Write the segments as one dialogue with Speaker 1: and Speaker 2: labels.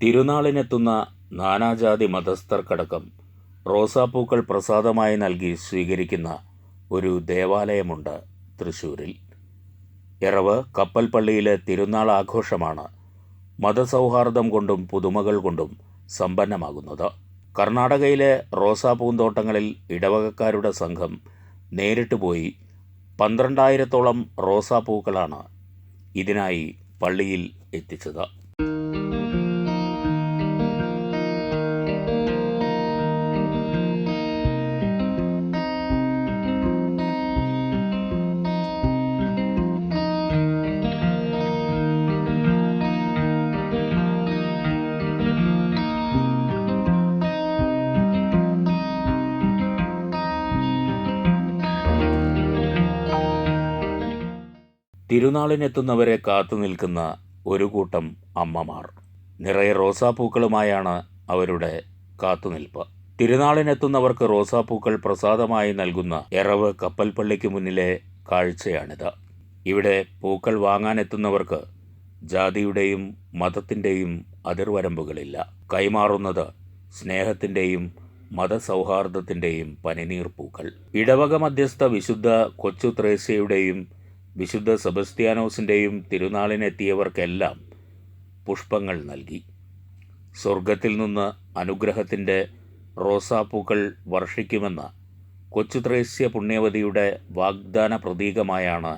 Speaker 1: തിരുനാളിനെത്തുന്ന നാനാജാതി മതസ്ഥർക്കടക്കം റോസാപ്പൂക്കൾ പ്രസാദമായി നൽകി സ്വീകരിക്കുന്ന ഒരു ദേവാലയമുണ്ട് തൃശ്ശൂരിൽ. എറവ് കപ്പൽ പള്ളിയിലെ തിരുനാൾ ആഘോഷമാണ് മതസൗഹാർദ്ദം കൊണ്ടും പുതുമകൾ കൊണ്ടും സമ്പന്നമാകുന്നത്. കർണാടകയിലെ റോസാപ്പൂന്തോട്ടങ്ങളിൽ ഇടവകക്കാരുടെ സംഘം നേരിട്ട് പോയി 12,000-ഓളം റോസാപ്പൂക്കളാണ് ഇതിനായി പള്ളിയിൽ എത്തിച്ചത്. തിരുനാളിനെത്തുന്നവരെ കാത്തു നിൽക്കുന്ന ഒരു കൂട്ടം അമ്മമാർ. നിറയെ റോസാപ്പൂക്കളുമായാണ് അവരുടെ കാത്തുനിൽപ്പ്. തിരുനാളിനെത്തുന്നവർക്ക് റോസാപ്പൂക്കൾ പ്രസാദമായി നൽകുന്ന എറവ് കപ്പൽ പള്ളിക്ക് മുന്നിലെ കാഴ്ചയാണിത്. ഇവിടെ പൂക്കൾ വാങ്ങാനെത്തുന്നവർക്ക് ജാതിയുടെയും മതത്തിൻ്റെയും അതിർവരമ്പുകളില്ല. കൈമാറുന്നത് സ്നേഹത്തിൻ്റെയും മതസൗഹാർദ്ദത്തിൻ്റെയും പനിനീർ പൂക്കൾ. ഇടവക മധ്യസ്ഥ വിശുദ്ധ കൊച്ചു ത്രേസ്യയുടെയും വിശുദ്ധ സെബസ്ത്യാനോസിൻ്റെയും തിരുനാളിനെത്തിയവർക്കെല്ലാം പുഷ്പങ്ങൾ നൽകി. സ്വർഗത്തിൽ നിന്ന് അനുഗ്രഹത്തിൻ്റെ റോസാപ്പൂക്കൾ വർഷിക്കുമെന്ന കൊച്ചു ത്രേസ്യ പുണ്യവതിയുടെ വാഗ്ദാന പ്രതീകമായാണ്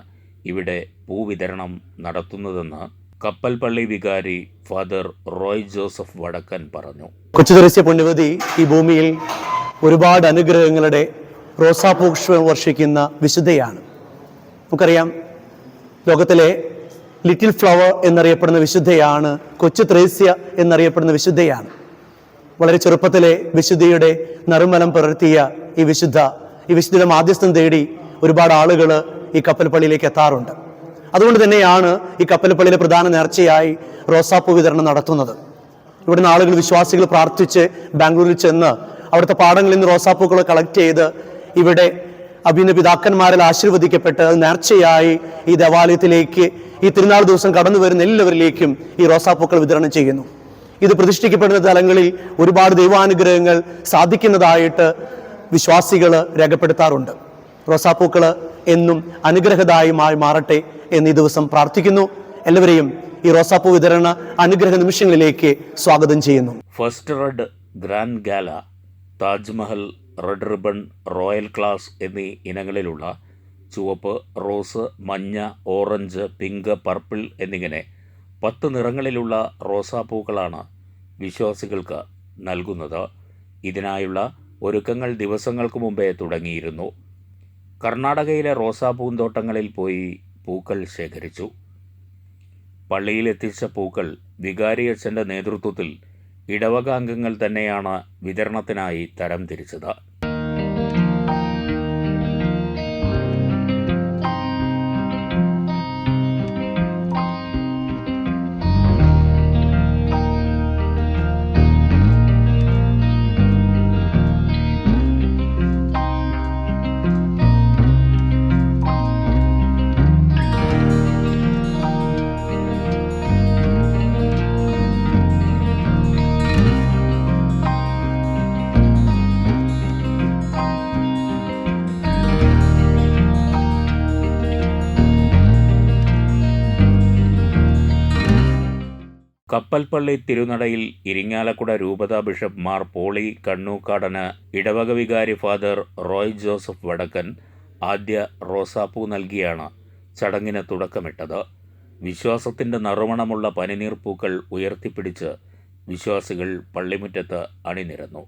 Speaker 1: ഇവിടെ പൂവിതരണം നടത്തുന്നതെന്ന് കപ്പൽ പള്ളി വികാരി ഫാദർ റോയ് ജോസഫ് വടക്കൻ പറഞ്ഞു.
Speaker 2: കൊച്ചു ത്രേസ്യ പുണ്യവതി ഈ ഭൂമിയിൽ ഒരുപാട് അനുഗ്രഹങ്ങളുടെ റോസാപ്പൂക്കൾ വർഷിക്കുന്ന വിശുദ്ധയാണ്. നമുക്കറിയാം, ലോകത്തിലെ ലിറ്റിൽ ഫ്ലവർ എന്നറിയപ്പെടുന്ന വിശുദ്ധയാണ്, കൊച്ചു ത്രേസ്യ എന്നറിയപ്പെടുന്ന വിശുദ്ധയാണ്. വളരെ ചെറുപ്പത്തിലെ വിശുദ്ധിയുടെ നറുമലം പുലർത്തിയ ഈ വിശുദ്ധയുടെ മാധ്യസ്ഥം തേടി ഒരുപാട് ആളുകൾ ഈ കപ്പൽ പള്ളിയിലേക്ക് എത്താറുണ്ട്. അതുകൊണ്ട് തന്നെയാണ് ഈ കപ്പൽ പള്ളിയിലെ പ്രധാന നേർച്ചയായി റോസാപ്പൂ വിതരണം നടത്തുന്നത്. ഇവിടുന്ന് ആളുകൾ, വിശ്വാസികൾ പ്രാർത്ഥിച്ച് ബാംഗ്ലൂരിൽ ചെന്ന് അവിടുത്തെ പാടങ്ങളിൽ നിന്ന് റോസാപ്പൂക്കൾ കളക്ട് ചെയ്ത് ഇവിടെ അഭിന്ന പിതാക്കന്മാരിൽ ആശീർവദിക്കപ്പെട്ട് നേർച്ചയായി ഈ ദേവാലയത്തിലേക്ക് ഈ തിരുനാൾ ദിവസം കടന്നു വരുന്ന എല്ലാവരിലേക്കും ഈ റോസാപ്പൂക്കൾ വിതരണം ചെയ്യുന്നു. ഇത് പ്രതിഷ്ഠിക്കപ്പെടുന്ന തലങ്ങളിൽ ഒരുപാട് ദൈവാനുഗ്രഹങ്ങൾ സാധിക്കുന്നതായിട്ട് വിശ്വാസികൾ രേഖപ്പെടുത്താറുണ്ട്. റോസാപ്പൂക്കൾ എന്നും അനുഗ്രഹദായമായി മാറട്ടെ എന്ന് ഈ ദിവസം പ്രാർത്ഥിക്കുന്നു. എല്ലാവരെയും ഈ റോസാപ്പൂ വിതരണ അനുഗ്രഹ നിമിഷങ്ങളിലേക്ക് സ്വാഗതം ചെയ്യുന്നു.
Speaker 1: First red, grand gala, Taj Mahal, red ribbon, royal class എന്നീ ഇനങ്ങളിലുള്ള ചുവപ്പ്, റോസ്, മഞ്ഞ, ഓറഞ്ച്, പിങ്ക്, പർപ്പിൾ എന്നിങ്ങനെ 10 നിറങ്ങളിലുള്ള റോസാപ്പൂക്കളാണ് വിശ്വാസികൾക്ക് നൽകുന്നത്. ഇതിനായുള്ള ഒരുക്കങ്ങൾ ദിവസങ്ങൾക്ക് മുമ്പേ തുടങ്ങിയിരുന്നു. കർണാടകയിലെ റോസാപ്പൂന്തോട്ടങ്ങളിൽ പോയി പൂക്കൾ ശേഖരിച്ചു. പള്ളിയിലെത്തിച്ച പൂക്കൾ വികാരിയച്ഛൻ്റെ നേതൃത്വത്തിൽ ഇടവക അംഗങ്ങൾ തന്നെയാണ് വിതരണത്തിനായി തരംതിരിച്ചത്. കപ്പൽപ്പള്ളി തിരുനടയിൽ ഇരിങ്ങാലക്കുട രൂപത ബിഷപ്പ് മാർ പോളി കണ്ണൂക്കാടന് ഇടവക വികാരി ഫാദർ റോയ് ജോസഫ് വടക്കൻ ആദ്യ റോസാപ്പൂ നൽകിയാണ് ചടങ്ങിന് തുടക്കമിട്ടത്. വിശ്വാസത്തിൻ്റെ നറുമണമുള്ള പനിനീർ പൂക്കൾ ഉയർത്തിപ്പിടിച്ച് വിശ്വാസികൾ പള്ളിമുറ്റത്ത് അണിനിരന്നു.